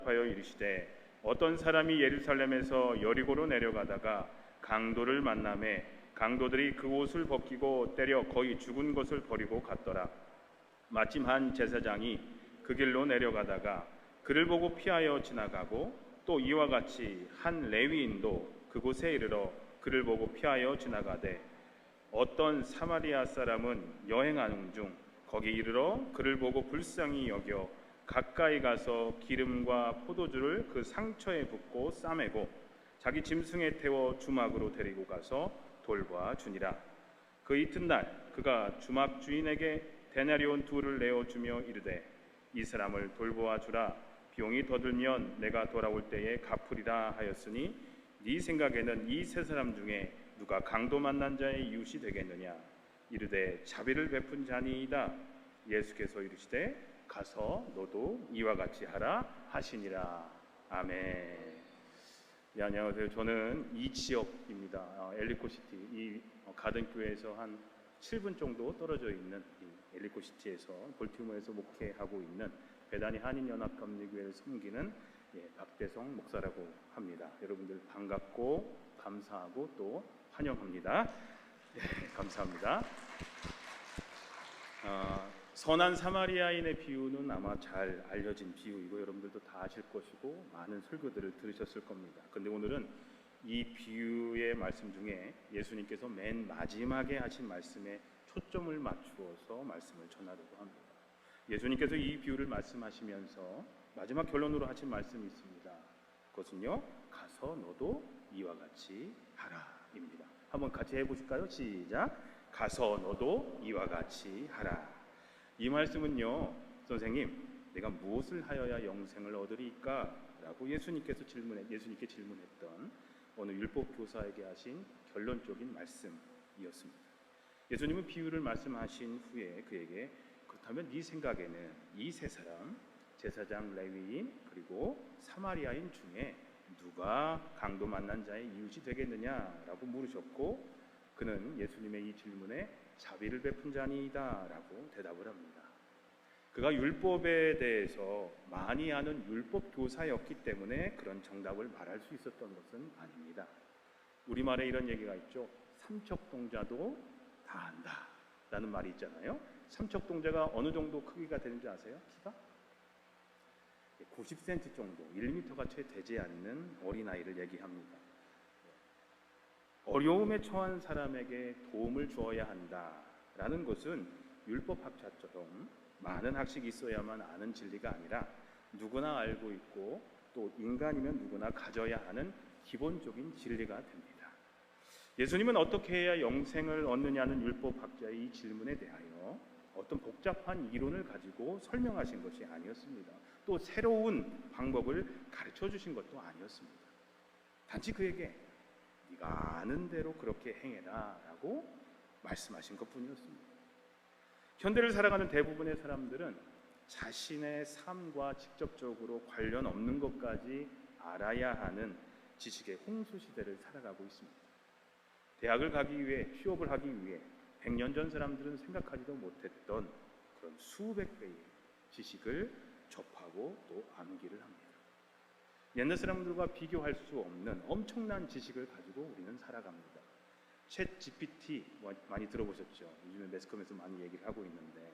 하여 이르시되 어떤 사람이 예루살렘에서 여리고로 내려가다가 강도를 만나매 강도들이 그 옷을 벗기고 때려 거의 죽은 것을 버리고 갔더라. 마침 한 제사장이 그 길로 내려가다가 그를 보고 피하여 지나가고 또 이와 같이 한 레위인도 그곳에 이르러 그를 보고 피하여 지나가되 어떤 사마리아 사람은 여행하는 중 거기 이르러 그를 보고 불쌍히 여겨 가까이 가서 기름과 포도주를 그 상처에 붓고 싸매고 자기 짐승에 태워 주막으로 데리고 가서 돌보아 주니라. 그 이튿날 그가 주막 주인에게 데나리온 둘을 내어주며 이르되 이 사람을 돌보아 주라. 비용이 더 들면 내가 돌아올 때에 갚으리라 하였으니 네 생각에는 이 세 사람 중에 누가 강도 만난 자의 이웃이 되겠느냐. 이르되 자비를 베푼 자니이다. 예수께서 이르시되 가서 너도 이와 같이 하라 하시니라. 아멘. 네, 안녕하세요. 저는 이 지역입니다. 엘리코시티, 이 가든교회에서 한 7분 정도 떨어져 있는 이 엘리코시티에서 볼티모어에서 목회하고 있는 베다니 한인연합감리교회를 섬기는 박대성 목사라고 합니다. 여러분들 반갑고 감사하고 또 환영합니다. 감사합니다. 선한 사마리아인의 비유는 아마 잘 알려진 비유이고 여러분들도 다 아실 것이고 많은 설교들을 들으셨을 겁니다. 근데 오늘은 이 비유의 말씀 중에 예수님께서 맨 마지막에 하신 말씀에 초점을 맞추어서 말씀을 전하려고 합니다. 예수님께서 이 비유를 말씀하시면서 마지막 결론으로 하신 말씀이 있습니다. 그것은요, 가서 너도 이와 같이 하라입니다. 한번 같이 해보실까요? 시작. 가서 너도 이와 같이 하라. 이 말씀은요, 선생님, 내가 무엇을 하여야 영생을 얻으리까? 라고 예수님께 질문했던 어느 율법 교사에게 하신 결론적인 말씀이었습니다. 예수님은 비유를 말씀하신 후에 그에게 그렇다면 네 생각에는 이 세 사람, 제사장, 레위인 그리고 사마리아인 중에 누가 강도 만난 자의 이웃이 되겠느냐라고 물으셨고 그는 예수님의 이 질문에 자비를 베푼 자니이다 라고 대답을 합니다. 그가 율법에 대해서 많이 아는 율법 교사였기 때문에 그런 정답을 말할 수 있었던 것은 아닙니다. 우리말에 이런 얘기가 있죠. 삼척동자도 다 안다 라는 말이 있잖아요. 삼척동자가 어느 정도 크기가 되는지 아세요? 키가? 90cm 정도, 1m가 채 되지 않는 어린아이를 얘기합니다. 어려움에 처한 사람에게 도움을 주어야 한다라는 것은 율법학자처럼 많은 학식이 있어야만 아는 진리가 아니라 누구나 알고 있고 또 인간이면 누구나 가져야 하는 기본적인 진리가 됩니다. 예수님은 어떻게 해야 영생을 얻느냐는 율법학자의 이 질문에 대하여 어떤 복잡한 이론을 가지고 설명하신 것이 아니었습니다. 또 새로운 방법을 가르쳐 주신 것도 아니었습니다. 단지 그에게 네가 아는 대로 그렇게 행해라 라고 말씀하신 것뿐이었습니다. 현대를 살아가는 대부분의 사람들은 자신의 삶과 직접적으로 관련 없는 것까지 알아야 하는 지식의 홍수시대를 살아가고 있습니다. 대학을 가기 위해, 취업을 하기 위해 100년 전 사람들은 생각하지도 못했던 그런 수백 배의 지식을 접하고 또 암기를 합니다. 옛날 사람들과 비교할 수 없는 엄청난 지식을 가지고 우리는 살아갑니다. 챗 GPT 많이 들어보셨죠? 요즘에 매스컴에서 많이 얘기를 하고 있는데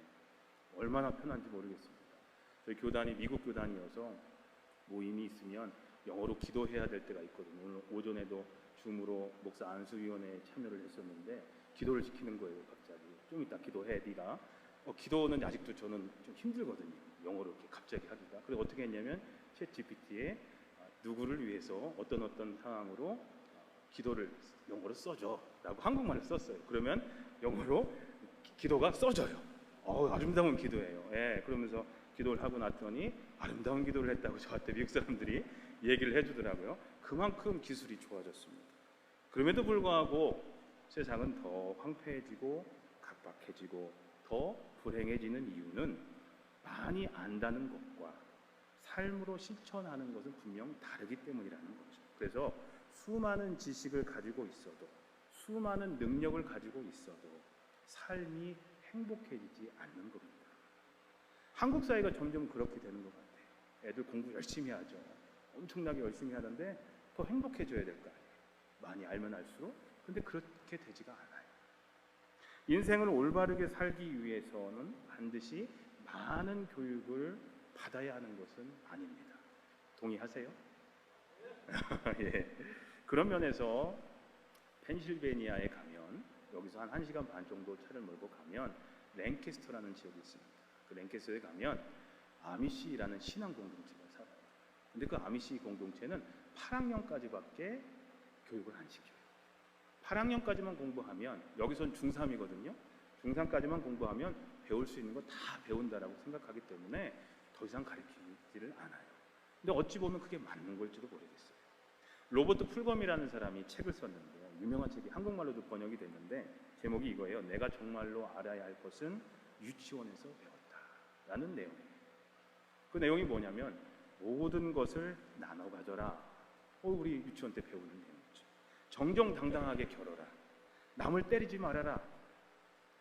얼마나 편한지 모르겠습니다. 저희 교단이 미국 교단이어서 모임이 있으면 영어로 기도해야 될 때가 있거든요. 오늘 오전에도 줌으로 목사 안수위원회에 참여를 했었는데 기도를 시키는 거예요. 갑자기 좀 이따 기도해 네가. 기도는 아직도 저는 좀 힘들거든요. 영어로 이렇게 갑자기 하기가. 그래서 어떻게 했냐면 챗 GPT에 누구를 위해서 어떤 상황으로 기도를 영어로 써줘 라고 한국말을 썼어요. 그러면 영어로 기도가 써져요. 아름다운 기도예요. 그러면서 기도를 하고 났더니 아름다운 기도를 했다고 저한테 미국 사람들이 얘기를 해주더라고요. 그만큼 기술이 좋아졌습니다. 그럼에도 불구하고 세상은 더 황폐해지고 각박해지고 더 불행해지는 이유는 많이 안다는 것과 삶으로 실천하는 것은 분명 다르기 때문이라는 거죠. 그래서 수많은 지식을 가지고 있어도 수많은 능력을 가지고 있어도 삶이 행복해지지 않는 겁니다. 한국 사회가 점점 그렇게 되는 것 같아요. 애들 공부 열심히 하죠. 엄청나게 열심히 하는데 더 행복해져야 될 거 아니에요. 많이 알면 알수록. 근데 그렇게 되지가 않아요. 인생을 올바르게 살기 위해서는 반드시 많은 교육을 받아야 하는 것은 아닙니다. 동의하세요? 예. 그런 면에서 펜실베니아에 가면, 여기서 한 1시간 반 정도 차를 몰고 가면 랭캐스터라는 지역이 있습니다. 그 랭캐스터에 가면 아미시라는 신앙 공동체가 살아요. 근데 그 아미시 공동체는 8학년까지밖에 교육을 안 시켜요. 8학년까지만 공부하면, 여기선 중3이거든요. 중3까지만 공부하면 배울 수 있는 거 다 배운다라고 생각하기 때문에 더 이상 가르치지를 않아요. 근데 어찌 보면 그게 맞는 걸지도 모르겠어요. 로버트 풀범이라는 사람이 책을 썼는데요. 유명한 책이 한국말로도 번역이 됐는데 제목이 이거예요. 내가 정말로 알아야 할 것은 유치원에서 배웠다 라는 내용이에요. 그 내용이 뭐냐면 모든 것을 나눠 가져라. 우리 유치원 때 배우는 내용이죠. 정정당당하게 겨뤄라. 남을 때리지 말아라.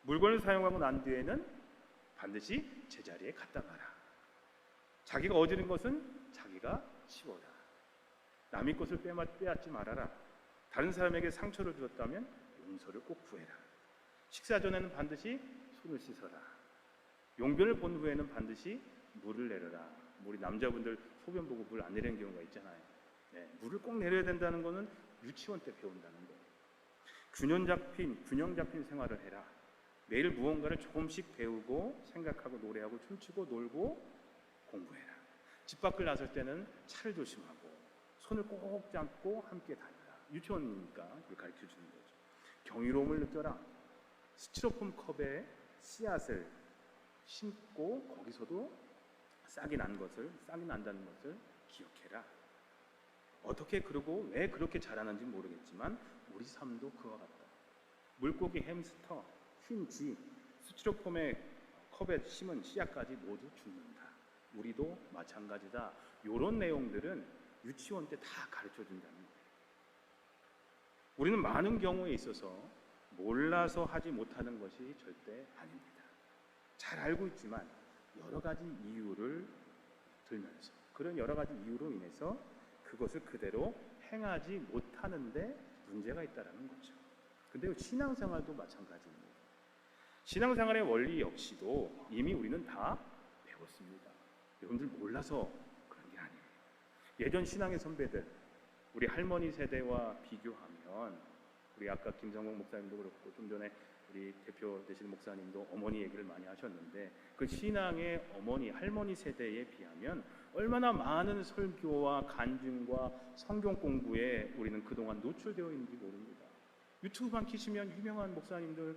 물건을 사용하고 난 뒤에는 반드시 제자리에 갖다 놔라. 자기가 얻은 것은 자기가 치워라. 남의 것을 빼앗지 말아라. 다른 사람에게 상처를 주었다면 용서를 꼭 구해라. 식사 전에는 반드시 손을 씻어라. 용변을 본 후에는 반드시 물을 내려라. 우리 남자분들 소변 보고 물 안 내리는 경우가 있잖아요. 네, 물을 꼭 내려야 된다는 것은 유치원 때 배운다는 거예요. 균형 잡힌 생활을 해라. 매일 무언가를 조금씩 배우고 생각하고 노래하고 춤추고 놀고 공부해라. 집 밖을 나설 때는 차를 조심하고 손을 꼭 잡고 함께 다니라. 유치원이니까 그걸 가르쳐주는 거죠. 경이로움을 느껴라. 스티로폼 컵에 씨앗을 심고 거기서도 싹이 난다는 것을 기억해라. 어떻게 그러고 왜 그렇게 자라는지 모르겠지만 우리 삶도 그와 같다. 물고기, 햄스터, 흰 쥐, 스티로폼의 컵에 심은 씨앗까지 모두 죽는다. 우리도 마찬가지다. 이런 내용들은 유치원 때 다 가르쳐준다는 거예요. 우리는 많은 경우에 있어서 몰라서 하지 못하는 것이 절대 아닙니다. 잘 알고 있지만 여러 가지 이유를 들면서 그런 여러 가지 이유로 인해서 그것을 그대로 행하지 못하는데 문제가 있다는 거죠. 근데 신앙생활도 마찬가지입니다. 신앙생활의 원리 역시도 이미 우리는 다 배웠습니다. 여러분들 몰라서 그런 게 아니에요. 예전 신앙의 선배들, 우리 할머니 세대와 비교하면, 우리 아까 김성국 목사님도 그렇고 좀 전에 우리 대표 되시는 목사님도 어머니 얘기를 많이 하셨는데, 그 신앙의 어머니, 할머니 세대에 비하면 얼마나 많은 설교와 간증과 성경 공부에 우리는 그동안 노출되어 있는지 모릅니다. 유튜브만 키시면 유명한 목사님들,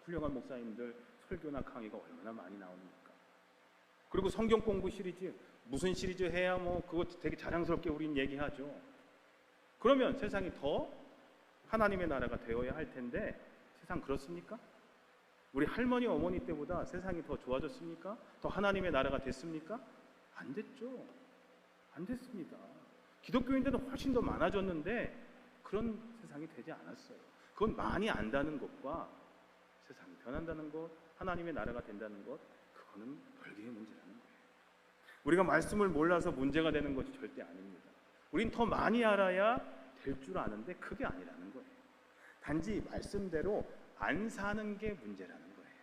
훌륭한 목사님들 설교나 강의가 얼마나 많이 나옵니까? 그리고 성경 공부 시리즈, 무슨 시리즈 해야 그거 되게 자랑스럽게 우린 얘기하죠. 그러면 세상이 더 하나님의 나라가 되어야 할 텐데 세상 그렇습니까? 우리 할머니 어머니 때보다 세상이 더 좋아졌습니까? 더 하나님의 나라가 됐습니까? 안 됐죠. 안 됐습니다. 기독교인들은 훨씬 더 많아졌는데 그런 세상이 되지 않았어요. 그건 많이 안다는 것과 세상이 변한다는 것, 하나님의 나라가 된다는 것, 그거는 별개의 문제라는 거예요. 우리가 말씀을 몰라서 문제가 되는 것이 절대 아닙니다. 우린 더 많이 알아야 될 줄 아는데 그게 아니라는 거예요. 단지 말씀대로 안 사는 게 문제라는 거예요.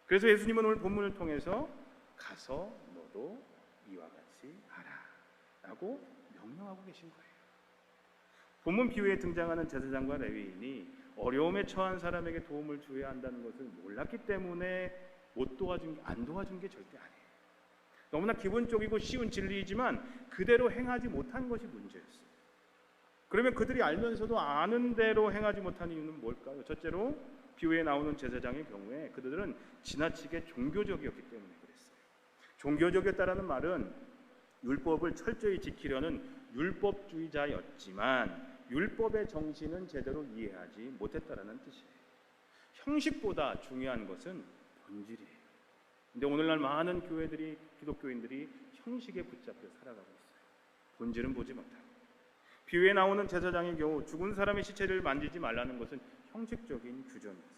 그래서 예수님은 오늘 본문을 통해서 가서 너도 이와 같이 하라 라고 명령하고 계신 거예요. 본문 비유에 등장하는 제사장과 레위인이 어려움에 처한 사람에게 도움을 줘야 한다는 것을 몰랐기 때문에 안 도와준 게 절대 아니에요. 너무나 기본적이고 쉬운 진리이지만 그대로 행하지 못한 것이 문제였어요. 그러면 그들이 알면서도 아는 대로 행하지 못한 이유는 뭘까요? 첫째로 비유에 나오는 제사장의 경우에 그들은 지나치게 종교적이었기 때문에 그랬어요. 종교적이었다라는 말은 율법을 철저히 지키려는 율법주의자였지만 율법의 정신은 제대로 이해하지 못했다라는 뜻이에요. 형식보다 중요한 것은 본질이에요. 근데 오늘날 많은 교회들이, 기독교인들이 형식에 붙잡혀 살아가고 있어요. 본질은 보지 못하고. 비유에 나오는 제사장의 경우 죽은 사람의 시체를 만지지 말라는 것은 형식적인 규정이었어요.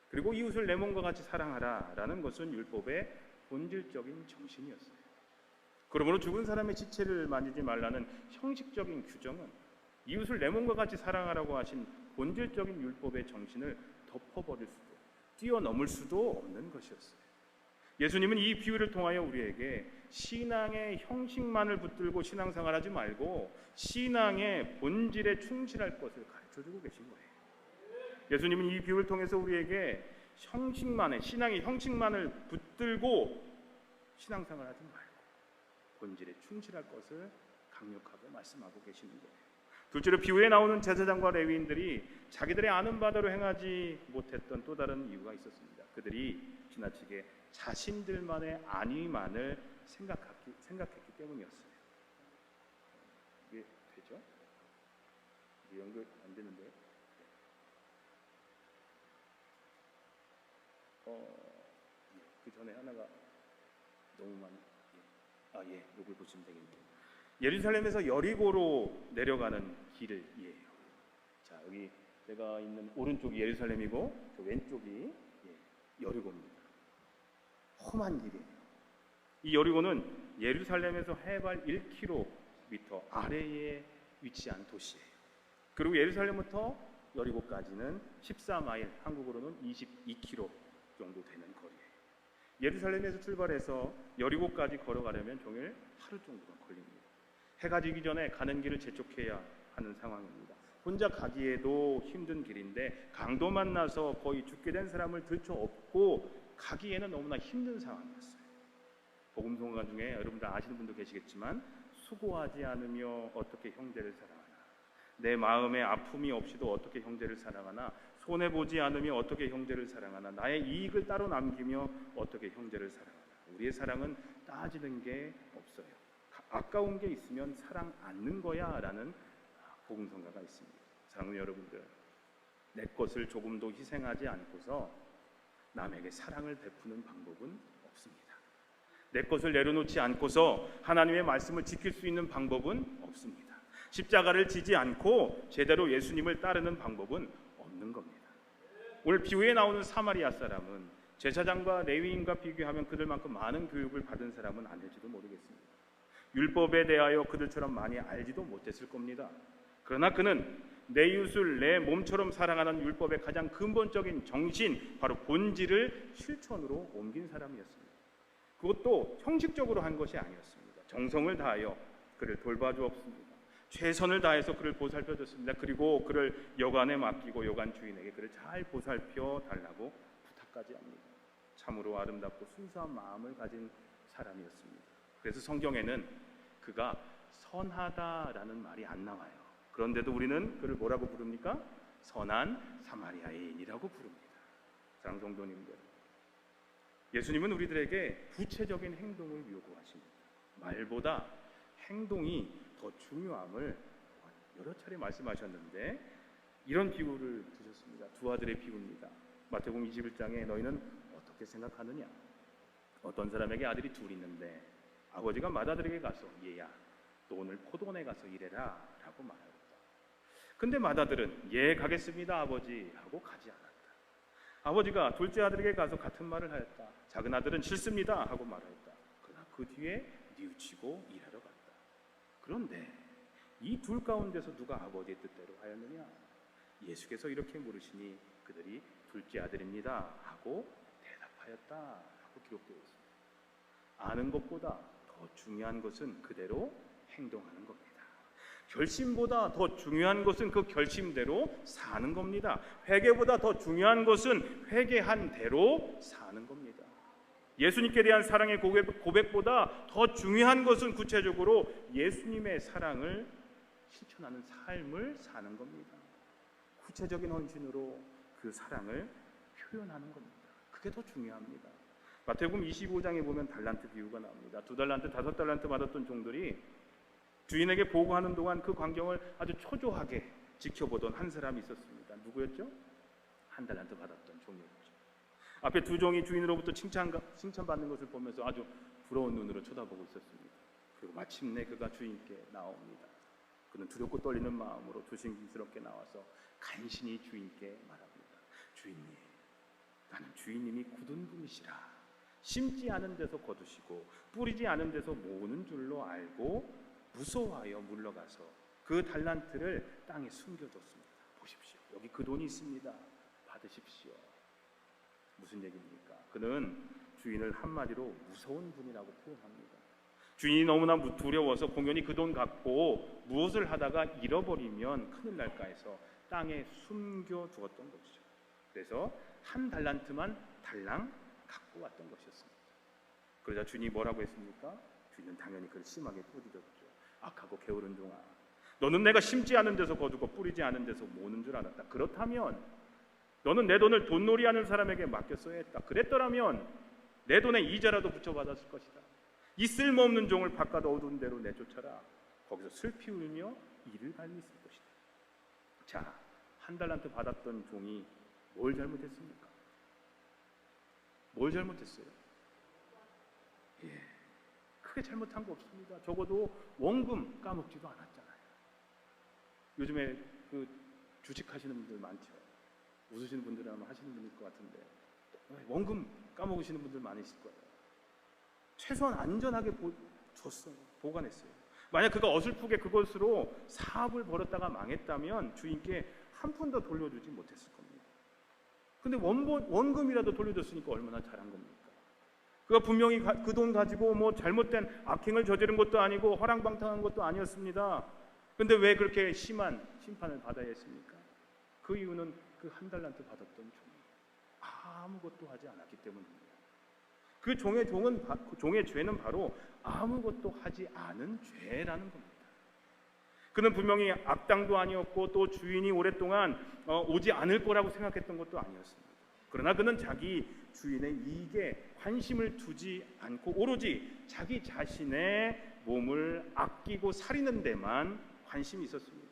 그리고 이웃을 내 몸과 같이 사랑하라 라는 것은 율법의 본질적인 정신이었어요. 그러므로 죽은 사람의 지체를 만지지 말라는 형식적인 규정은 이웃을 내 몸과 같이 사랑하라고 하신 본질적인 율법의 정신을 덮어버릴 수도 뛰어넘을 수도 없는 것이었어요. 예수님은 이 비유를 통하여 우리에게 신앙의 형식만을 붙들고 신앙생활하지 말고 신앙의 본질에 충실할 것을 가르쳐주고 계신 거예요. 예수님은 이 비유를 통해서 우리에게 신앙의 형식만을 붙들고 신앙생활하지 말고 본질에 충실할 것을 강력하게 말씀하고 계시는 거예요. 둘째로 비유에 나오는 제사장과 레위인들이 자기들의 아는 바대로 행하지 못했던 또 다른 이유가 있었습니다. 그들이 지나치게 자신들만의 안위만을 생각했기 때문이었어요. 이게 되죠? 이게 연결 안 되는데요? 그 전에 하나가 너무 많이 이걸 보시면 되겠네요. 예루살렘에서 여리고로 내려가는 길이에요. 자, 여기 제가 있는 오른쪽이 예루살렘이고 저 왼쪽이 여리고입니다. 험한 길이에요. 이 여리고는 예루살렘에서 해발 1km 아래에 위치한 도시예요. 그리고 예루살렘부터 여리고까지는 14마일, 한국으로는 22km 정도 되는 거리예요. 예루살렘에서 출발해서 여리고까지 걸어가려면 종일 하루 정도가 걸립니다. 해가 지기 전에 가는 길을 재촉해야 하는 상황입니다. 혼자 가기에도 힘든 길인데 강도 만나서 거의 죽게 된 사람을 들쳐업고 가기에는 너무나 힘든 상황이었어요. 복음송가 중에 여러분들 아시는 분도 계시겠지만 수고하지 않으며 어떻게 형제를 사랑하나, 내 마음에 아픔이 없이도 어떻게 형제를 사랑하나, 손해보지 않으며 어떻게 형제를 사랑하나, 나의 이익을 따로 남기며 어떻게 형제를 사랑하나. 우리의 사랑은 따지는 게 없어요. 아까운 게 있으면 사랑 않는 거야 라는 복음성가가 있습니다. 사랑하는 여러분들, 내 것을 조금도 희생하지 않고서 남에게 사랑을 베푸는 방법은 없습니다. 내 것을 내려놓지 않고서 하나님의 말씀을 지킬 수 있는 방법은 없습니다. 십자가를 지지 않고 제대로 예수님을 따르는 방법은 없는 겁니다. 오늘 비유에 나오는 사마리아 사람은 제사장과 레위인과 비교하면 그들만큼 많은 교육을 받은 사람은 아닐지도 모르겠습니다. 율법에 대하여 그들처럼 많이 알지도 못했을 겁니다. 그러나 그는 내 이웃을 내 몸처럼 사랑하는 율법의 가장 근본적인 정신, 바로 본질을 실천으로 옮긴 사람이었습니다. 그것도 형식적으로 한 것이 아니었습니다. 정성을 다하여 그를 돌봐주었습니다. 최선을 다해서 그를 보살펴줬습니다. 그리고 그를 여관에 맡기고 여관 주인에게 그를 잘 보살펴 달라고 부탁까지 합니다. 참으로 아름답고 순수한 마음을 가진 사람이었습니다. 그래서 성경에는 그가 선하다라는 말이 안 나와요. 그런데도 우리는 그를 뭐라고 부릅니까? 선한 사마리아인이라고 부릅니다. 사랑하는 성도님들, 예수님은 우리들에게 구체적인 행동을 요구하십니다. 말보다 행동이 더 중요함을 여러 차례 말씀하셨는데 이런 비유를 드셨습니다. 두 아들의 비유입니다. 마태복음 21장에 너희는 어떻게 생각하느냐? 어떤 사람에게 아들이 둘 있는데 아버지가 맏아들에게 가서 얘야, 너 오늘 포도원에 가서 일해라 라고 말하였다. 근데 맏아들은 예 가겠습니다 아버지 하고 가지 않았다. 아버지가 둘째 아들에게 가서 같은 말을 하였다. 작은 아들은 싫습니다 하고 말하였다. 그러나 그 뒤에 뉘우치고 일하러 갔다. 그런데 이 둘 가운데서 누가 아버지의 뜻대로 하였느냐? 예수께서 이렇게 물으시니 그들이 둘째 아들입니다 하고 대답하였다 하고 기록되어 있습니다. 아는 것보다 더 중요한 것은 그대로 행동하는 겁니다. 결심보다 더 중요한 것은 그 결심대로 사는 겁니다. 회개보다 더 중요한 것은 회개한 대로 사는 겁니다. 예수님께 대한 사랑의 고백보다 더 중요한 것은 구체적으로 예수님의 사랑을 실천하는 삶을 사는 겁니다. 구체적인 헌신으로 그 사랑을 표현하는 겁니다. 그게 더 중요합니다. 마태복음 25장에 보면 달란트 비유가 나옵니다. 2달란트, 5달란트 받았던 종들이 주인에게 보고하는 동안 그 광경을 아주 초조하게 지켜보던 한 사람이 있었습니다. 누구였죠? 1달란트 받았던 종이었죠. 앞에 두 종이 주인으로부터 칭찬받는 것을 보면서 아주 부러운 눈으로 쳐다보고 있었습니다. 그리고 마침내 그가 주인께 나옵니다. 그는 두렵고 떨리는 마음으로 조심스럽게 나와서 간신히 주인께 말합니다. 주인님, 나는 주인님이 굳은 분이시라 심지 않은 데서 거두시고 뿌리지 않은 데서 모으는 줄로 알고 무서워하여 물러가서 그 달란트를 땅에 숨겨뒀습니다. 보십시오. 여기 그 돈이 있습니다. 받으십시오. 무슨 얘기입니까? 그는 주인을 한마디로 무서운 분이라고 표현합니다. 주인이 너무나 두려워서 공연히 그 돈 갖고 무엇을 하다가 잃어버리면 큰일 날까 해서 땅에 숨겨두었던 것이죠. 그래서 한 달란트만 달랑 갖고 왔던 것이었습니다. 그러자 주인이 뭐라고 했습니까? 주인은 당연히 그를 심하게 꾸짖었죠. 악하고 게으른 종아, 너는 내가 심지 않은 데서 거두고 뿌리지 않은 데서 모으는 줄 알았다. 그렇다면 너는 내 돈을 돈놀이하는 사람에게 맡겼어야 했다. 그랬더라면 내 돈에 이자라도 붙여받았을 것이다. 이 쓸모없는 종을 바깥 어두운 데로 내쫓아라. 거기서 슬피 울며 이를 갈미실 것이다. 자, 한 달란트 받았던 종이 뭘 잘못했습니까? 뭘 잘못했어요? 크게 잘못한 거 없습니다. 적어도 원금 까먹지도 않았잖아요. 요즘에 그 주식하시는 분들 많죠. 웃으시는 분들은 아마 하시는 분일 것 같은데 원금 까먹으시는 분들 많으실 거예요. 최소한 안전하게 줬어요. 보관했어요. 만약 그가 어설프게 그것으로 사업을 벌였다가 망했다면 주인께 한 푼 더 돌려주지 못했을 겁니다. 근데 원금이라도 돌려줬으니까 얼마나 잘한 겁니까? 그가 분명히 그 돈 가지고 뭐 잘못된 악행을 저지른 것도 아니고 허랑방탕한 것도 아니었습니다. 근데 왜 그렇게 심한 심판을 받아야 했습니까? 그 이유는 그 한 달란트 받았던 종이 아무것도 하지 않았기 때문입니다. 그 종의 죄는 바로 아무것도 하지 않은 죄라는 겁니다. 그는 분명히 악당도 아니었고 또 주인이 오랫동안 오지 않을 거라고 생각했던 것도 아니었습니다. 그러나 그는 자기 주인의 이익에 관심을 두지 않고 오로지 자기 자신의 몸을 아끼고 살리는 데만 관심이 있었습니다.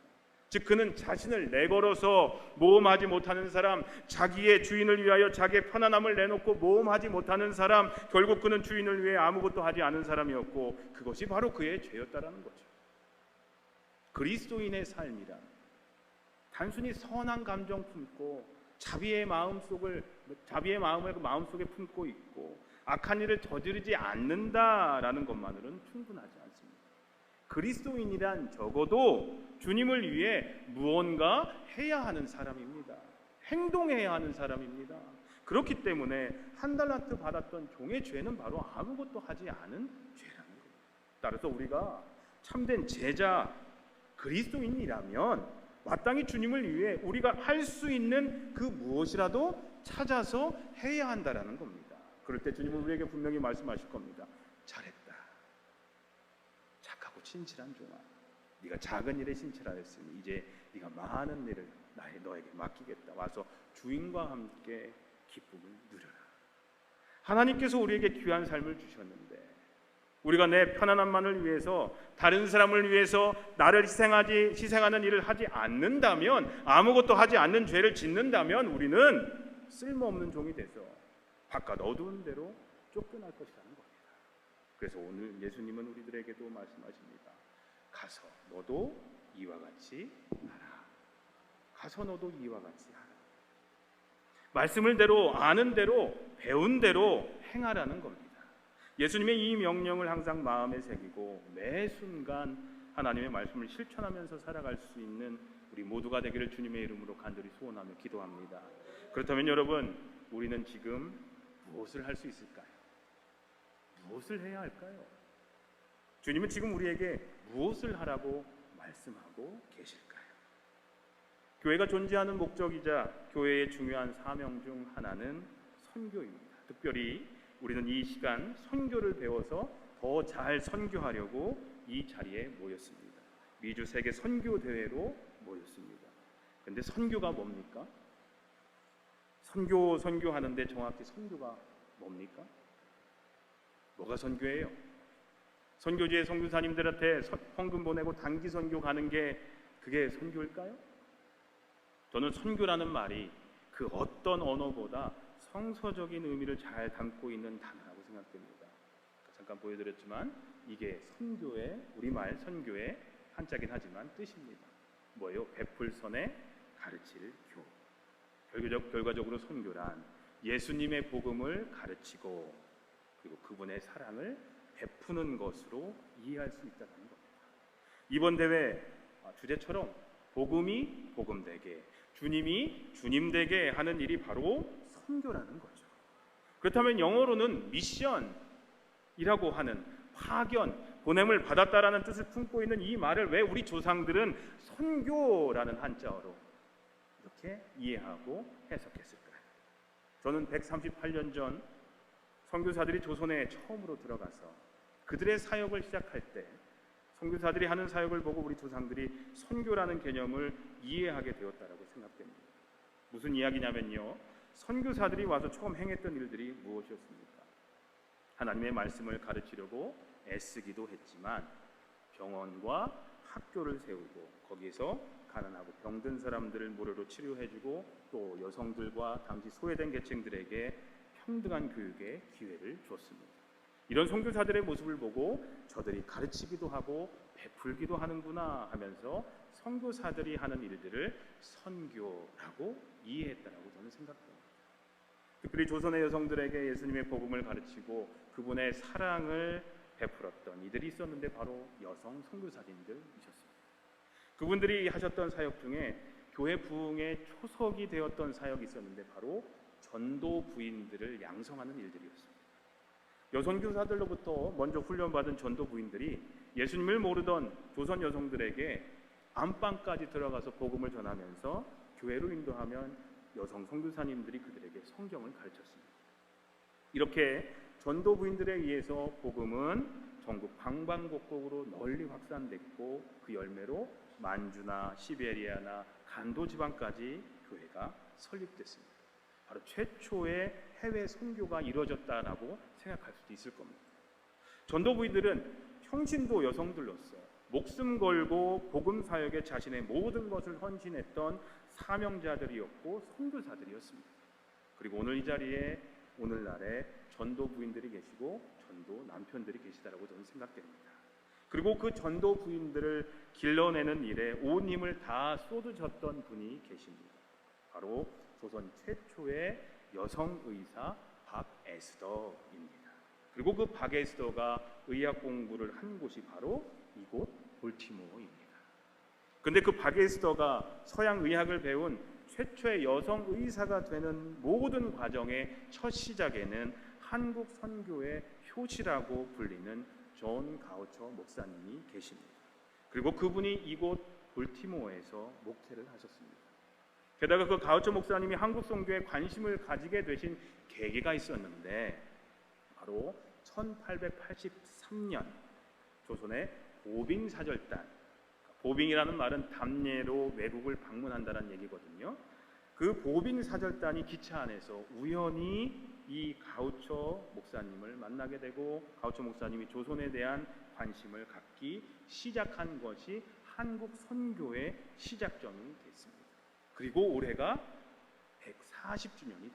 즉 그는 자신을 내걸어서 모험하지 못하는 사람, 자기의 주인을 위하여 자기의 편안함을 내놓고 모험하지 못하는 사람, 결국 그는 주인을 위해 아무것도 하지 않은 사람이었고 그것이 바로 그의 죄였다라는 거죠. 그리스도인의 삶이란 단순히 선한 감정 품고 자비의 마음을 마음속에 품고 있고 악한 일을 저지르지 않는다라는 것만으로는 충분하지 않습니다. 그리스도인이란 적어도 주님을 위해 무언가 해야 하는 사람입니다. 행동해야 하는 사람입니다. 그렇기 때문에 한 달란트 받았던 종의 죄는 바로 아무것도 하지 않은 죄라는 겁니다. 따라서 우리가 참된 제자 그리스도인이라면 마땅히 주님을 위해 우리가 할 수 있는 그 무엇이라도 찾아서 해야 한다라는 겁니다. 그럴 때 주님은 우리에게 분명히 말씀하실 겁니다. 잘했다. 착하고 친실한 종아. 네가 작은 일에 신실하였으니 이제 네가 많은 일을 너에게 맡기겠다. 와서 주인과 함께 기쁨을 누려라. 하나님께서 우리에게 귀한 삶을 주셨는데 우리가 내 편안함만을 위해서 다른 사람을 위해서 나를 희생하는 일을 하지 않는다면 아무것도 하지 않는 죄를 짓는다면 우리는 쓸모없는 종이 돼서 바깥 어두운 데로 쫓겨날 것이라는 겁니다. 그래서 오늘 예수님은 우리들에게도 말씀하십니다. 가서 너도 이와 같이 하라. 가서 너도 이와 같이 하라. 말씀을 대로 아는 대로 배운 대로 행하라는 겁니다. 예수님의 이 명령을 항상 마음에 새기고 매 순간 하나님의 말씀을 실천하면서 살아갈 수 있는 우리 모두가 되기를 주님의 이름으로 간절히 소원하며 기도합니다. 그렇다면 여러분, 우리는 지금 무엇을 할 수 있을까요? 무엇을 해야 할까요? 주님은 지금 우리에게 무엇을 하라고 말씀하고 계실까요? 교회가 존재하는 목적이자 교회의 중요한 사명 중 하나는 선교입니다. 특별히 우리는 이 시간 선교를 배워서 더 잘 선교하려고 이 자리에 모였습니다. 미주 세계 선교 대회로 모였습니다. 그런데 선교가 뭡니까? 선교하는데 정확히 선교가 뭡니까? 뭐가 선교예요? 선교지의 선교사님들한테 헌금 보내고 단기 선교 가는 게 그게 선교일까요? 저는 선교라는 말이 그 어떤 언어보다 성서적인 의미를 잘 담고 있는 단어라고 생각됩니다. 잠깐 보여드렸지만 이게 선교의 우리말 선교의 한자긴 하지만 뜻입니다. 뭐예요? 베풀선에 가르칠 교. 결과적으로 선교란 예수님의 복음을 가르치고 그리고 그분의 사랑을 베푸는 것으로 이해할 수 있다는 겁니다. 이번 대회 주제처럼 복음이 복음되게, 주님이 주님되게 하는 일이 바로 선교라는 거죠. 그렇다면 영어로는 미션이라고 하는 파견, 보냄을 받았다라는 뜻을 품고 있는 이 말을 왜 우리 조상들은 선교라는 한자어로 이렇게 이해하고 해석했을까요? 저는 138년 전 선교사들이 조선에 처음으로 들어가서 그들의 사역을 시작할 때 선교사들이 하는 사역을 보고 우리 조상들이 선교라는 개념을 이해하게 되었다라고 생각됩니다. 무슨 이야기냐면요, 선교사들이 와서 처음 행했던 일들이 무엇이었습니까? 하나님의 말씀을 가르치려고 애쓰기도 했지만 병원과 학교를 세우고 거기에서 가난하고 병든 사람들을 무료로 치료해주고 또 여성들과 당시 소외된 계층들에게 평등한 교육의 기회를 줬습니다. 이런 선교사들의 모습을 보고 저들이 가르치기도 하고 베풀기도 하는구나 하면서 선교사들이 하는 일들을 선교라고 이해했다라고 저는 생각합니다. 특별히 조선의 여성들에게 예수님의 복음을 가르치고 그분의 사랑을 베풀었던 이들이 있었는데 바로 여성 선교사님들이셨습니다. 그분들이 하셨던 사역 중에 교회 부흥의 초석이 되었던 사역이 있었는데 바로 전도 부인들을 양성하는 일들이었습니다. 여선교사들로부터 먼저 훈련받은 전도 부인들이 예수님을 모르던 조선 여성들에게 안방까지 들어가서 복음을 전하면서 교회로 인도하면 여성 선교사님들이 그들에게 성경을 가르쳤습니다. 이렇게 전도 부인들에 의해서 복음은 전국 방방곡곡으로 널리 확산됐고 그 열매로 만주나 시베리아나 간도 지방까지 교회가 설립됐습니다. 바로 최초의 해외 선교가 이루어졌다라고 생각할 수도 있을 겁니다. 전도 부인들은 평신도 여성들로서 목숨 걸고 복음 사역에 자신의 모든 것을 헌신했던 사명자들이었고 선교사들이었습니다. 그리고 오늘 이 자리에 오늘날에 전도 부인들이 계시고 전도 남편들이 계시다라고 저는 생각됩니다. 그리고 그 전도 부인들을 길러내는 일에 온 힘을 다 쏟으셨던 분이 계십니다. 바로 조선 최초의 여성 의사 박에스더입니다. 그리고 그 박에스더가 의학 공부를 한 곳이 바로 이곳 볼티모어입니다. 그런데 그 박에스더가 서양 의학을 배운 최초의 여성 의사가 되는 모든 과정의 첫 시작에는 한국 선교의 효시라고 불리는 존 가우처 목사님이 계십니다. 그리고 그분이 이곳 볼티모어에서 목회를 하셨습니다. 게다가 그 가우처 목사님이 한국 선교에 관심을 가지게 되신 계기가 있었는데 바로 1883년 조선의 보빙사절단, 보빙이라는 말은 담례로 외국을 방문한다는 얘기거든요. 그 보빙사절단이 기차 안에서 우연히 이 가우처 목사님을 만나게 되고 가우처 목사님이 조선에 대한 관심을 갖기 시작한 것이 한국 선교의 시작점이 됐습니다. 그리고 올해가 140주년이 됩니다.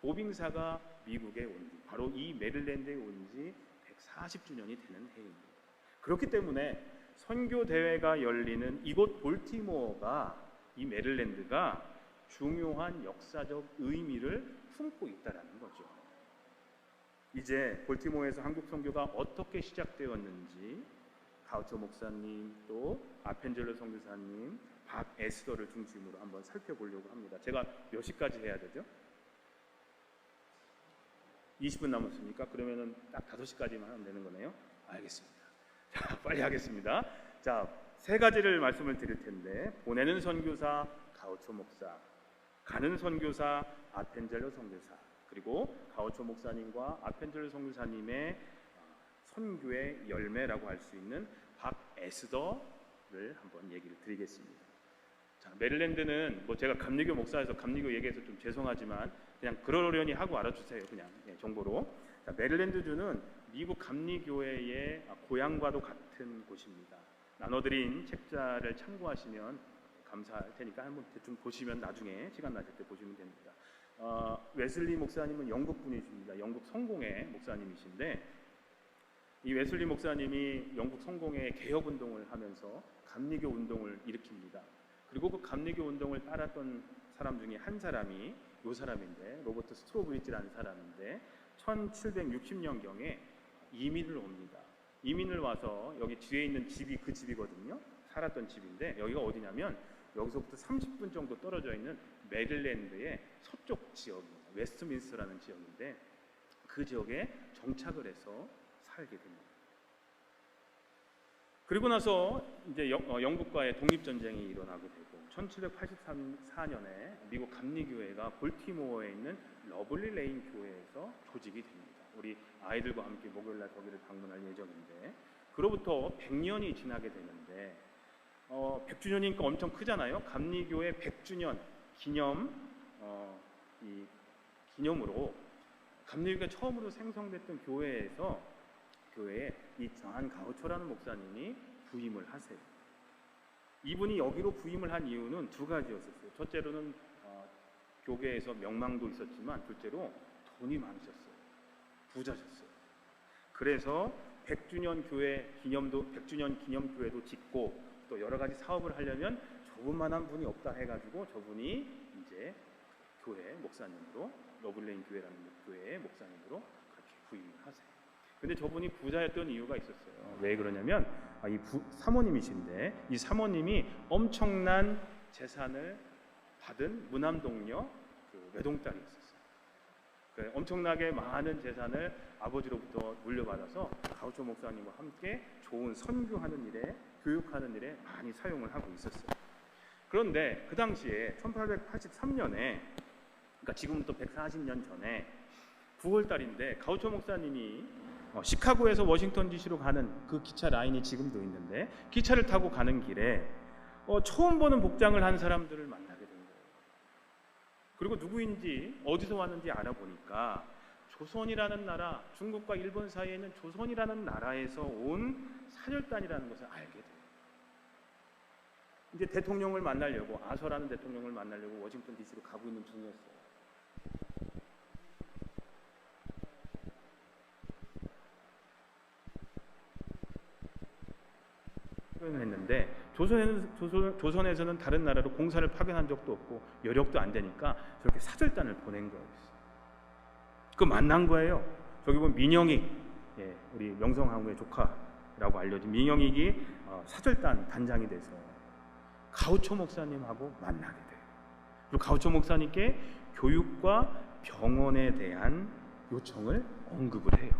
보빙사가 미국에 온 지, 바로 이 메릴랜드에 온 지 140주년이 되는 해입니다. 그렇기 때문에 선교 대회가 열리는 이곳 볼티모어가, 이 메릴랜드가 중요한 역사적 의미를 품고 있다는 거죠. 이제 볼티모어에서 한국 선교가 어떻게 시작되었는지 가우처 목사님 또 아펜젤러 선교사님 박에스더를 중심으로 한번 살펴보려고 합니다. 제가 몇 시까지 해야 되죠? 20분 남았습니까? 그러면은 딱 5시까지만 하면 되는 거네요. 알겠습니다. 자, 빨리 하겠습니다. 자, 세 가지를 말씀을 드릴 텐데, 보내는 선교사 가우처 목사, 가는 선교사 아펜젤러 선교사, 그리고 가우처 목사님과 아펜젤러 선교사님의 선교의 열매라고 할 수 있는 박에스더를 한번 얘기를 드리겠습니다. 자, 메릴랜드는 뭐 제가 감리교 목사에서 감리교 얘기해서 좀 죄송하지만 그냥 그러려니 하고 알아주세요. 그냥 정보로. 자, 메릴랜드주는 미국 감리교회의 고향과도 같은 곳입니다. 나눠드린 책자를 참고하시면 감사할 테니까 한번 대충 보시면 나중에 시간 나실 때 보시면 됩니다. 웨슬리 목사님은 영국 분이십니다. 영국 성공회 목사님이신데 이 웨슬리 목사님이 영국 성공회 개혁 운동을 하면서 감리교 운동을 일으킵니다. 그리고 그 감리교 운동을 따랐던 사람 중에 한 사람이 이 사람인데, 로버트 스트로브리지라는 사람인데, 1760년경에 이민을 옵니다. 이민을 와서 여기 뒤에 있는 집이 그 집이거든요. 살았던 집인데 여기가 어디냐면 여기서부터 30분 정도 떨어져 있는 메릴랜드의 서쪽 지역입니다. 웨스트민스터라는 지역인데 그 지역에 정착을 해서 살게 됩니다. 그리고 나서 이제 영국과의 독립전쟁이 일어나게 되고 1784년에 미국 감리교회가 볼티모어에 있는 러블리 레인 교회에서 조직이 됩니다. 우리 아이들과 함께 목요일날 거기를 방문할 예정인데 그로부터 100년이 지나게 되는데 100주년이니까 엄청 크잖아요. 감리교회 100주년 기념으로 감리교회가 처음으로 생성됐던 교회에 이 저한 가우초라는 목사님이 부임을 하세요. 이분이 여기로 부임을 한 이유는 두 가지였었어요. 첫째로는 교계에서 명망도 있었지만 둘째로 돈이 많으셨어요. 부자셨어요. 그래서 100주년 기념 교회도 짓고 또 여러 가지 사업을 하려면 저분만한 분이 없다 해가지고 저분이 이제 교회 목사님으로 러블레인 교회라는 교회의 목사님으로 그렇게 부임을 하세요. 근데 저분이 부자였던 이유가 있었어요. 왜 그러냐면 사모님이신데 이 사모님이 엄청난 재산을 받은 무남동녀 외동딸이 있었어요. 엄청나게 많은 재산을 아버지로부터 물려받아서 가우초 목사님과 함께 좋은 선교하는 일에 교육하는 일에 많이 사용을 하고 있었어요. 그런데 그 당시에 1883년에 그러니까 지금부터 140년 전에 9월 달인데 가우초 목사님이 시카고에서 워싱턴 DC로 가는 그 기차 라인이 지금도 있는데 기차를 타고 가는 길에 처음 보는 복장을 한 사람들을 만나게 된 거예요. 그리고 누구인지 어디서 왔는지 알아보니까 조선이라는 나라, 중국과 일본 사이에 있는 조선이라는 나라에서 온 사절단이라는 것을 알게 돼요. 이제 대통령을 만나려고 아서라는 대통령을 만나려고 워싱턴 DC로 가고 있는 중이었어요. 했는데 조선에서는 다른 나라로 공사를 파견한 적도 없고 여력도 안 되니까 저렇게 사절단을 보낸 거예요. 그 만난 거예요. 저기 보면 민영익, 우리 명성황후의 조카라고 알려진 민영익이 사절단 단장이 돼서 가우초 목사님하고 만나게 돼요. 그리고 가우초 목사님께 교육과 병원에 대한 요청을 언급을 해요.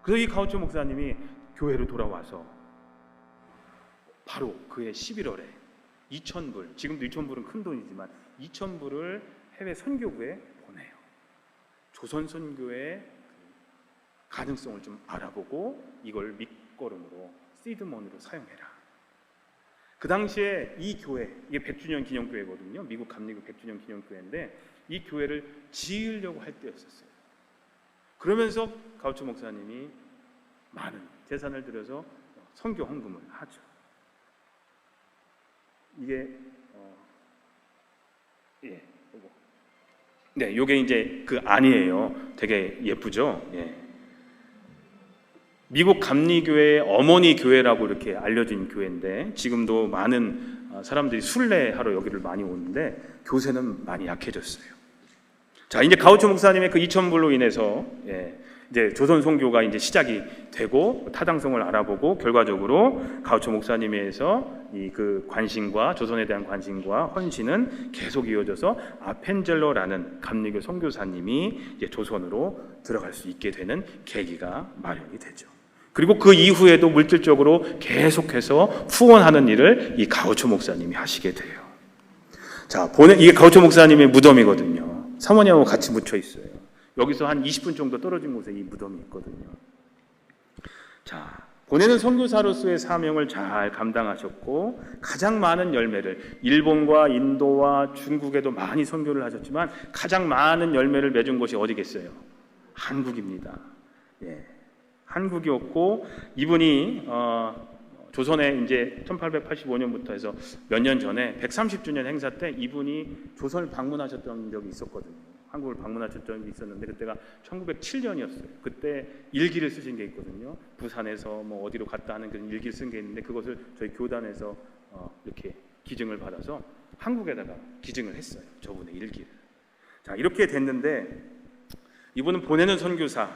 그래서 이 가우초 목사님이 교회로 돌아와서 바로 그해 11월에 2,000불, 지금도 2,000불은 큰 돈이지만 2,000불을 해외 선교부에 보내요. 조선 선교의 가능성을 좀 알아보고 이걸 밑거름으로 시드먼으로 사용해라. 그 당시에 이 교회, 이게 100주년 기념교회거든요. 미국 감리교 100주년 기념교회인데 이 교회를 지으려고 할 때였었어요. 그러면서 가우초 목사님이 많은 재산을 들여서 선교 헌금을 하죠. 이게 요게 이제 그 안이에요. 되게 예쁘죠. 미국 감리교회의 어머니 교회라고 이렇게 알려진 교회인데 지금도 많은 사람들이 순례하러 여기를 많이 오는데 교세는 많이 약해졌어요. 자, 이제 가우초 목사님의 그 2,000불로 인해서 이제 조선 선교가 이제 시작이 되고 타당성을 알아보고 결과적으로 가우초 목사님에서 이 그 관심과 조선에 대한 관심과 헌신은 계속 이어져서 아펜젤러라는 감리교 선교사님이 이제 조선으로 들어갈 수 있게 되는 계기가 마련이 되죠. 그리고 그 이후에도 물질적으로 계속해서 후원하는 일을 이 가우초 목사님이 하시게 돼요. 자, 이게 가우초 목사님의 무덤이거든요. 사모님하고 같이 묻혀 있어요. 여기서 한 20분 정도 떨어진 곳에 이 무덤이 있거든요. 자, 보내는 선교사로서의 사명을 잘 감당하셨고 가장 많은 열매를 일본과 인도와 중국에도 많이 선교를 하셨지만 가장 많은 열매를 맺은 곳이 어디겠어요? 한국입니다. 한국이었고 이분이 조선에 이제 1885년부터 해서 몇 년 전에 130주년 행사 때 이분이 조선을 방문하셨던 적이 있었거든요. 한국을 방문하셨던 적이 있었는데 그때가 1907년이었어요. 그때 일기를 쓰신 게 있거든요. 부산에서 뭐 어디로 갔다 하는 그런 일기를 쓴 게 있는데 그것을 저희 교단에서 이렇게 기증을 받아서 한국에다가 기증을 했어요. 저분의 일기를. 자, 이렇게 됐는데 이분은 보내는 선교사.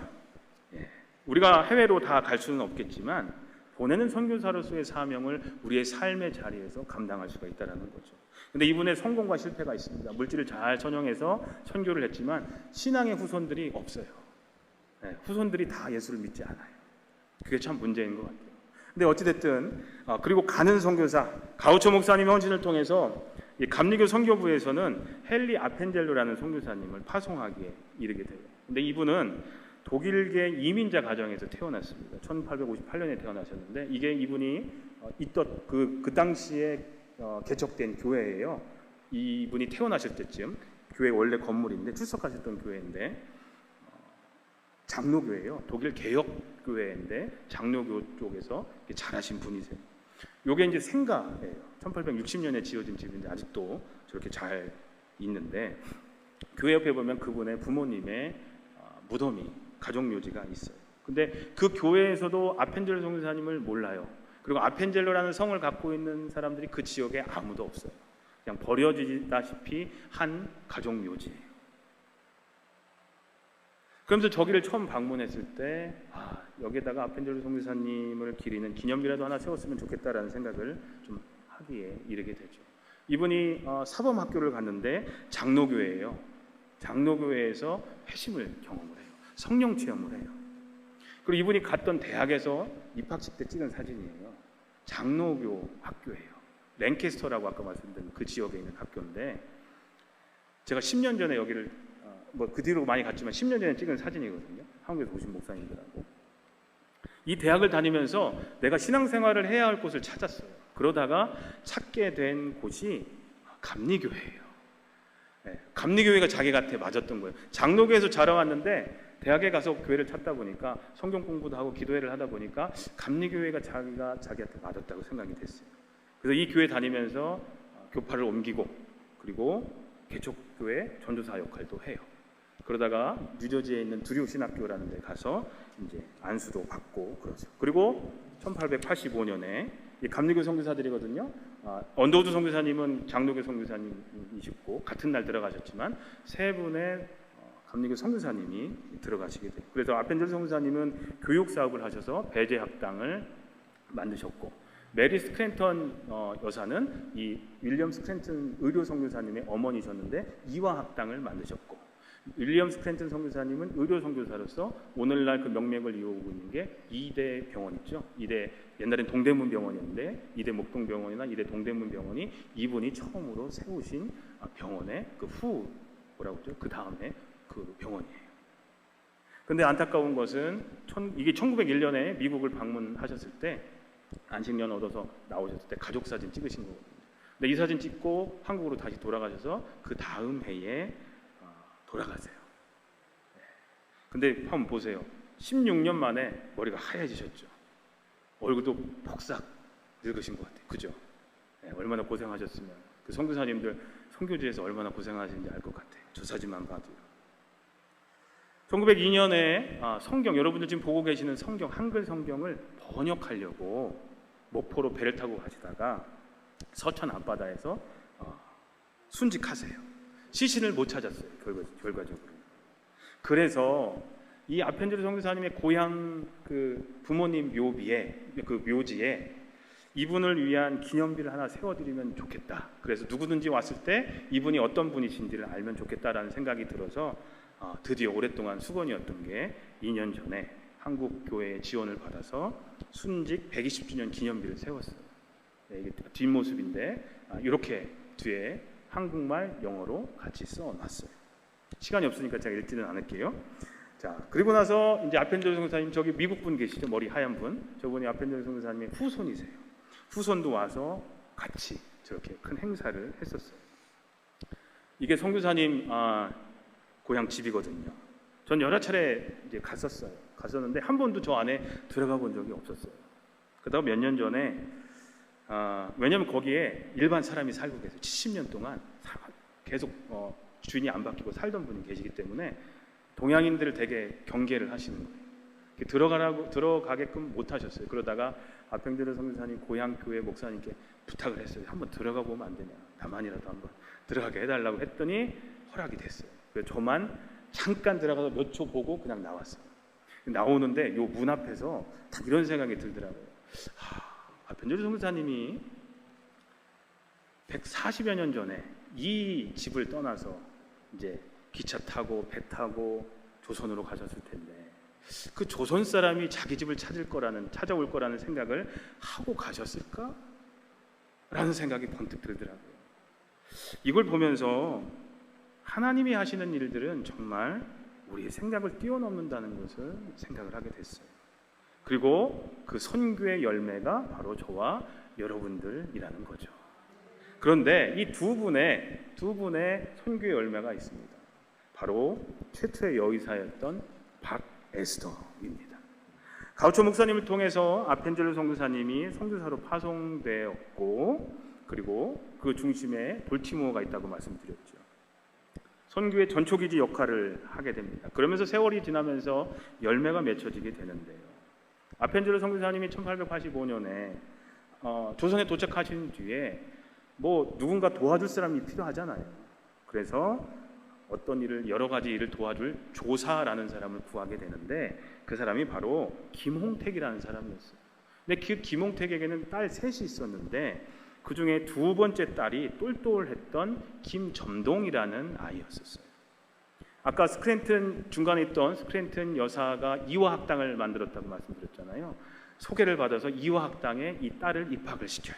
우리가 해외로 다 갈 수는 없겠지만 보내는 선교사로서의 사명을 우리의 삶의 자리에서 감당할 수가 있다는 거죠. 근데 이분의 성공과 실패가 있습니다. 물질을 잘 선용해서 선교를 했지만 신앙의 후손들이 없어요. 후손들이 다 예수를 믿지 않아요. 그게 참 문제인 것 같아요. 근데 어찌됐든 그리고 가는 선교사 가우초 목사님의 헌신을 통해서 이 감리교 선교부에서는 헨리 아펜젤로라는 선교사님을 파송하기에 이르게 돼요. 근데 이분은 독일계 이민자 가정에서 태어났습니다. 1858년에 태어나셨는데 이게 이분이 있던 그 당시에 개척된 교회예요. 이분이 태어나실 때쯤 교회 원래 건물인데 출석하셨던 교회인데 장로교회예요. 독일 개혁교회인데 장로교 쪽에서 잘하신 분이세요. 요게 이제 생가예요. 1860년에 지어진 집인데 아직도 저렇게 잘 있는데 교회 옆에 보면 그분의 부모님의 무덤이 가족묘지가 있어요. 근데 그 교회에서도 아펜젤로 선교사님을 몰라요. 그리고 아펜젤로라는 성을 갖고 있는 사람들이 그 지역에 아무도 없어요. 그냥 버려지다시피 한 가족묘지예요. 그러면서 저기를 처음 방문했을 때 여기에다가 아펜젤로 선교사님을 기리는 기념비라도 하나 세웠으면 좋겠다라는 생각을 좀 하기에 이르게 되죠. 이분이 사범학교를 갔는데 장로교회예요. 장로교회에서 회심을 경험을 해요. 성령 체험을 해요. 그리고 이분이 갔던 대학에서 입학식 때 찍은 사진이에요. 장로교 학교예요. 랭캐스터라고 아까 말씀드린 그 지역에 있는 학교인데 제가 10년 전에 여기를 그 뒤로 많이 갔지만 10년 전에 찍은 사진이거든요. 한국에서 오신 목사님들하고. 이 대학을 다니면서 내가 신앙생활을 해야 할 곳을 찾았어요. 그러다가 찾게 된 곳이 감리교회예요. 감리교회가 자기한테 맞았던 거예요. 장로교에서 자라왔는데 대학에 가서 교회를 찾다 보니까 성경 공부도 하고 기도회를 하다 보니까 감리교회가 자기한테 맞았다고 생각이 됐어요. 그래서 이 교회 다니면서 교파를 옮기고 그리고 개척교회 전도사 역할도 해요. 그러다가 뉴저지에 있는 두류 신학교라는 데 가서 이제 안수도 받고 그러죠. 그리고 1885년에 이 감리교 선교사들이거든요. 언더우드 선교사님은 장로교 선교사님이셨고 같은 날 들어가셨지만 세 분의 감리교 선교사님이 들어가시게 돼요. 그래서 아펜젤로 선교사님은 교육 사업을 하셔서 배제 학당을 만드셨고 메리 스크랜턴 여사는 이 윌리엄 스크랜턴 의료 선교사님의 어머니셨는데 이화 학당을 만드셨고 윌리엄 스크랜턴 선교사님은 의료 선교사로서 오늘날 그 명맥을 이어오고 있는 게 이대 병원 있죠. 이대 옛날엔 동대문 병원이었는데 이대 목동병원이나 이대 동대문 병원이 이분이 처음으로 세우신 병원의 그 후 뭐라고 그러죠? 그 다음에 그 병원이에요. 근데 안타까운 것은 이게 1901년에 미국을 방문하셨을 때 안식년 얻어서 나오셨을 때 가족 사진 찍으신 거거든요. 근데 이 사진 찍고 한국으로 다시 돌아가셔서 그 다음 해에 돌아가세요. 근데 한번 보세요. 16년 만에 머리가 하얘지셨죠. 얼굴도 폭삭 늙으신 것 같아요. 그죠? 얼마나 고생하셨으면 그 선교사님들 선교지에서 얼마나 고생하시는지 알 것 같아요. 저 사진만 봐도요. 1902년에 성경 여러분들 지금 보고 계시는 성경 한글 성경을 번역하려고 목포로 배를 타고 가시다가 서천 앞바다에서 순직하세요. 시신을 못 찾았어요. 결과적으로. 그래서 이 아펜젤로 선교사님의 고향 그 부모님 묘지에 이분을 위한 기념비를 하나 세워드리면 좋겠다. 그래서 누구든지 왔을 때 이분이 어떤 분이신지를 알면 좋겠다라는 생각이 들어서 드디어 오랫동안 수건이었던 게 2년 전에 한국 교회의 지원을 받아서 순직 120주년 기념비를 세웠어요. 이게 뒷모습인데 이렇게 뒤에 한국말, 영어로 같이 써놨어요. 시간이 없으니까 제가 읽지는 않을게요. 자, 그리고 나서 이제 아펜젤로 선교사님 저기 미국 분 계시죠? 머리 하얀 분. 저분이 아펜젤로 선교사님의 후손이세요. 후손도 와서 같이 저렇게 큰 행사를 했었어요. 이게 선교사님 고향 집이거든요. 전 여러 차례 이제 갔었는데 한 번도 저 안에 들어가 본 적이 없었어요. 그러다가 몇 년 전에 왜냐면 거기에 일반 사람이 살고 계세요. 70년 동안 계속 주인이 안 바뀌고 살던 분이 계시기 때문에 동양인들을 되게 경계를 하시는 거예요. 들어가게끔 못 하셨어요. 그러다가 아펜젤로 선교사님 고향 교회 목사님께 부탁을 했어요. 한번 들어가 보면 안 되냐? 나만이라도 한번 들어가게 해달라고 했더니 허락이 됐어요. 그래서 저만 잠깐 들어가서 몇 초 보고 그냥 나왔어요. 나오는데 요 문 앞에서 딱 이런 생각이 들더라고요. 변재주 선교사님이 140여 년 전에 이 집을 떠나서 이제 기차 타고 배 타고 조선으로 가셨을 텐데 그 조선 사람이 자기 집을 찾아올 거라는 생각을 하고 가셨을까? 라는 생각이 번뜩 들더라고요. 이걸 보면서 하나님이 하시는 일들은 정말 우리의 생각을 뛰어넘는다는 것을 생각을 하게 됐어요. 그리고 그 선교의 열매가 바로 저와 여러분들이라는 거죠. 그런데 이 두 분의 선교의 열매가 있습니다. 바로 최초의 여의사였던 박에스더입니다. 가우초 목사님을 통해서 아펜젤로 선교사님이 선교사로 파송되었고, 그리고 그 중심에 볼티모어가 있다고 말씀드렸죠. 선교의 전초기지 역할을 하게 됩니다. 그러면서 세월이 지나면서 열매가 맺혀지게 되는데요. 아펜젤로 선교사님이 1885년에 조선에 도착하신 뒤에 누군가 도와줄 사람이 필요하잖아요. 그래서 어떤 일을, 여러 가지 일을 도와줄 조사라는 사람을 구하게 되는데 그 사람이 바로 김홍택이라는 사람이었어요. 근데 그 김홍택에게는 딸 셋이 있었는데 그 중에 두 번째 딸이 똘똘했던 김점동이라는 아이였었어요. 아까 중간에 있던 스크랜튼 여사가 이화학당을 만들었다고 말씀드렸잖아요. 소개를 받아서 이화학당에 이 딸을 입학을 시켜요.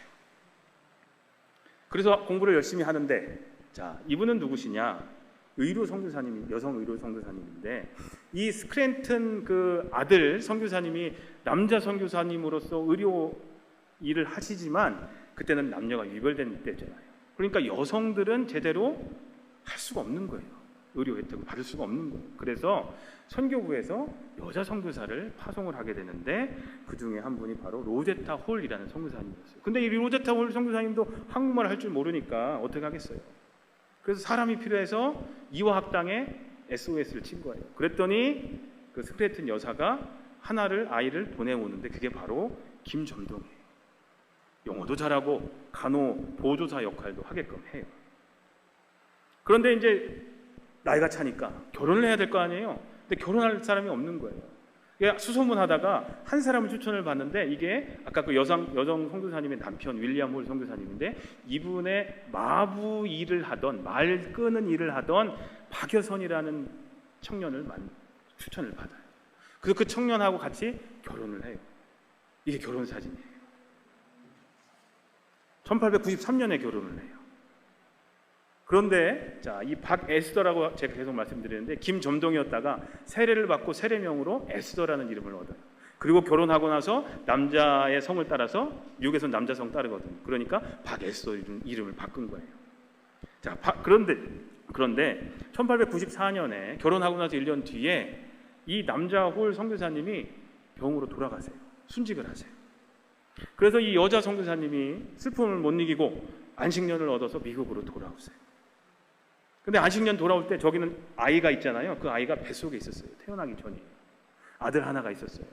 그래서 공부를 열심히 하는데, 자, 이분은 누구시냐? 의료 선교사님이, 여성 의료 선교사님인데, 이 스크랜튼 그 아들 선교사님이 남자 선교사님으로서 의료 일을 하시지만 그때는 남녀가 유별된 때잖아요. 그러니까 여성들은 제대로 할 수가 없는 거예요. 의료 혜택을 받을 수가 없는 거예요. 그래서 선교부에서 여자 선교사를 파송을 하게 되는데 그 중에 한 분이 바로 로제타 홀이라는 선교사님이었어요. 근데 이 로제타 홀 선교사님도 한국말 할 줄 모르니까 어떻게 하겠어요? 그래서 사람이 필요해서 이화학당에 SOS를 친 거예요. 그랬더니 그 스크래튼 여사가 아이를 보내오는데 그게 바로 김점동이에요. 영어도 잘하고 간호 보조사 역할도 하게끔 해요. 그런데 이제 나이가 차니까 결혼을 해야 될 거 아니에요. 근데 결혼할 사람이 없는 거예요. 수소문하다가 한 사람을 추천을 받는데 이게 아까 그 여성 선교사님의 남편 윌리엄 홀 선교사님인데 이분의 마부 일을 하던 말 끄는 일을 하던 박여선이라는 청년을 추천을 받아요. 그래서 그 청년하고 같이 결혼을 해요. 이게 결혼 사진이에요. 1893년에 결혼을 해요. 그런데 이 박에스더라고 제가 계속 말씀드리는데 김점동이었다가 세례를 받고 세례명으로 에스더라는 이름을 얻어요. 그리고 결혼하고 나서 남자의 성을 따라서 미국에서는 남자 성 따르거든요. 그러니까 박에스더 이름을 바꾼 거예요. 그런데 1894년에 결혼하고 나서 1년 뒤에 이 남자 홀 선교사님이 병으로 돌아가세요. 순직을 하세요. 그래서 이 여자 선교사님이 슬픔을 못 이기고 안식년을 얻어서 미국으로 돌아오세요. 근데 안식년 돌아올 때 저기는 아이가 있잖아요. 그 아이가 뱃속에 있었어요. 태어나기 전이에요. 아들 하나가 있었어요.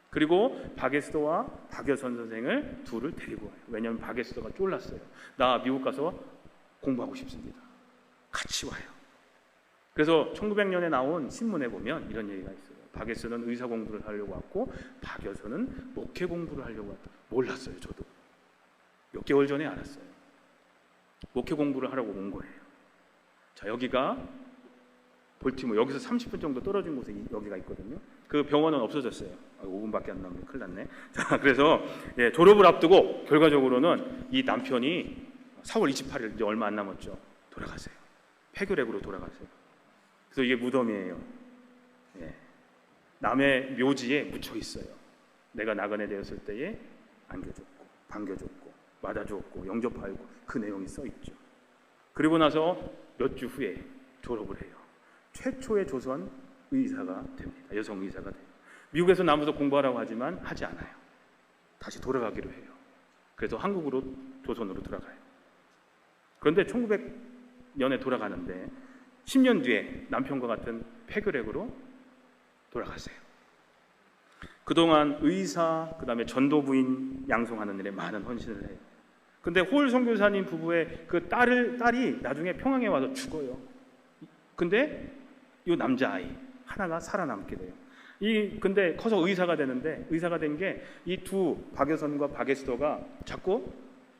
그리고 박에스더와 박여선 선생을 둘을 데리고 와요. 왜냐하면 박에스더가 쫄랐어요. 나 미국 가서 공부하고 싶습니다. 같이 와요. 그래서 1900년에 나온 신문에 보면 이런 얘기가 있어요. 박에스더는 의사 공부를 하려고 왔고 박여선은 목회 공부를 하려고 왔다. 몰랐어요. 저도 몇 개월 전에 알았어요. 목회 공부를 하려고 온 거예요. 여기가 볼티모어, 여기서 30분 정도 떨어진 곳에 여기가 있거든요. 그 병원은 없어졌어요. 5분밖에 안 남았네. 큰일 났네. 그래서 졸업을 앞두고 결과적으로는 이 남편이 4월 28일 이제 얼마 안 남았죠. 돌아가세요. 폐결핵으로 돌아가세요. 그래서 이게 무덤이에요. 남의 묘지에 묻혀 있어요. 내가 나그네 되었을 때에 안겨줬고 반겨줬고 맞아줬고 영접하고 그 내용이 써 있죠. 그리고 나서 몇 주 후에 졸업을 해요. 최초의 조선 의사가 됩니다. 여성 의사가 돼요. 미국에서 남아서 공부하라고 하지만 하지 않아요. 다시 돌아가기로 해요. 그래서 한국으로 조선으로 돌아가요. 그런데 1900년에 돌아가는데 10년 뒤에 남편과 같은 폐결핵으로 돌아가세요. 그동안 의사, 그 다음에 전도부인 양성하는 일에 많은 헌신을 해요. 근데 홀 선교사님 부부의 그 딸이 나중에 평양에 와서 죽어요. 근데 이 남자아이 하나가 살아남게 돼요. 근데 커서 의사가 되는데, 의사가 된 게 이 두 박여선과 박에스더가 자꾸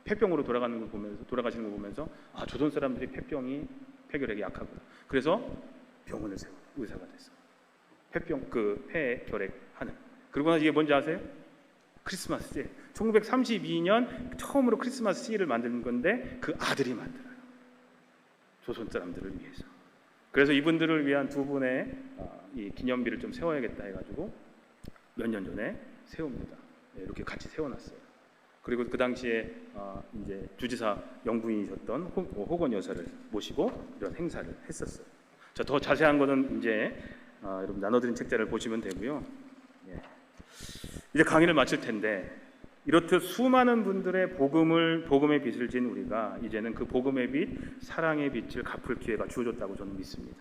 폐병으로 돌아가시는 걸 보면서 아, 조선 사람들이 폐결핵이 약하구나. 그래서 병원을 세워 의사가 됐어. 폐결핵하는. 그리고 나서 이게 뭔지 아세요? 크리스마스 씨. 1932년 처음으로 크리스마스 씨를 만든 건데 그 아들이 만들어요. 조선 사람들을 위해서. 그래서 이분들을 위한 두 분의 이 기념비를 좀 세워야겠다 해가지고 몇 년 전에 세웁니다. 네, 이렇게 같이 세워놨어요. 그리고 그 당시에 이제 주지사 영부인이셨던 호건 여사를 모시고 이런 행사를 했었어요. 자, 더 자세한 거는 이제 여러분 나눠드린 책자를 보시면 되고요. 예. 이제 강의를 마칠 텐데, 이렇듯 수많은 분들의 복음의 빛을 진 우리가 이제는 그 복음의 빛, 사랑의 빛을 갚을 기회가 주어졌다고 저는 믿습니다.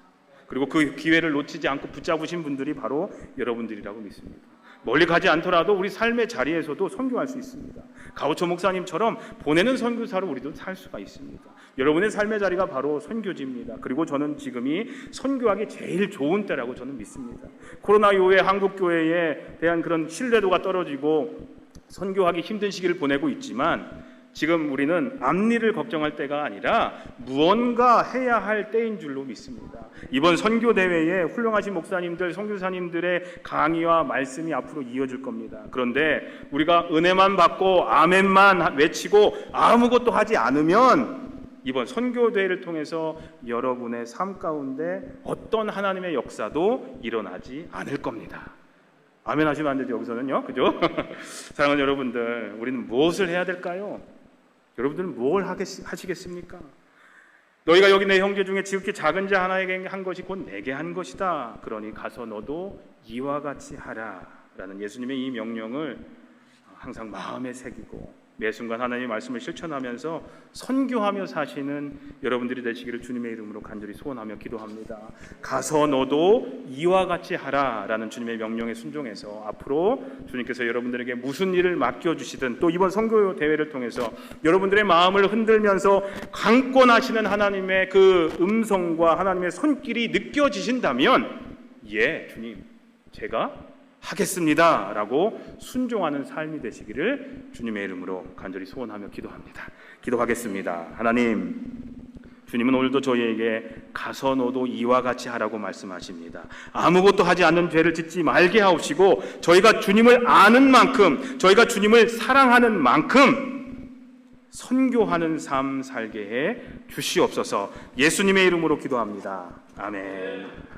그리고 그 기회를 놓치지 않고 붙잡으신 분들이 바로 여러분들이라고 믿습니다. 멀리 가지 않더라도 우리 삶의 자리에서도 선교할 수 있습니다. 가오초 목사님처럼 보내는 선교사로 우리도 살 수가 있습니다. 여러분의 삶의 자리가 바로 선교지입니다. 그리고 저는 지금이 선교하기 제일 좋은 때라고 저는 믿습니다. 코로나 이후에 한국교회에 대한 그런 신뢰도가 떨어지고 선교하기 힘든 시기를 보내고 있지만, 지금 우리는 앞일을 걱정할 때가 아니라 무언가 해야 할 때인 줄로 믿습니다. 이번 선교 대회에 훌륭하신 목사님들, 선교사님들의 강의와 말씀이 앞으로 이어질 겁니다. 그런데 우리가 은혜만 받고 아멘만 외치고 아무것도 하지 않으면 이번 선교 대회를 통해서 여러분의 삶 가운데 어떤 하나님의 역사도 일어나지 않을 겁니다. 아멘 하시면 안 되죠, 여기서는요. 그죠? 사랑하는 여러분들, 우리는 무엇을 해야 될까요? 여러분들은 뭘 하시겠습니까? 너희가 여기 내 형제 중에 지극히 작은 자 하나에게 한 것이 곧 내게 한 것이다. 그러니 가서 너도 이와 같이 하라. 라는 예수님의 이 명령을 항상 마음에 새기고 매 순간 하나님의 말씀을 실천하면서 선교하며 사시는 여러분들이 되시기를 주님의 이름으로 간절히 소원하며 기도합니다. 가서 너도 이와 같이 하라 라는 주님의 명령에 순종해서 앞으로 주님께서 여러분들에게 무슨 일을 맡겨주시든, 또 이번 선교 대회를 통해서 여러분들의 마음을 흔들면서 강권하시는 하나님의 그 음성과 하나님의 손길이 느껴지신다면, 예, 주님 제가 하겠습니다 라고 순종하는 삶이 되시기를 주님의 이름으로 간절히 소원하며 기도합니다. 기도하겠습니다. 하나님, 주님은 오늘도 저희에게 가서 너도 이와 같이 하라고 말씀하십니다. 아무것도 하지 않는 죄를 짓지 말게 하옵시고, 저희가 주님을 아는 만큼, 저희가 주님을 사랑하는 만큼 선교하는 삶 살게 해 주시옵소서. 예수님의 이름으로 기도합니다. 아멘.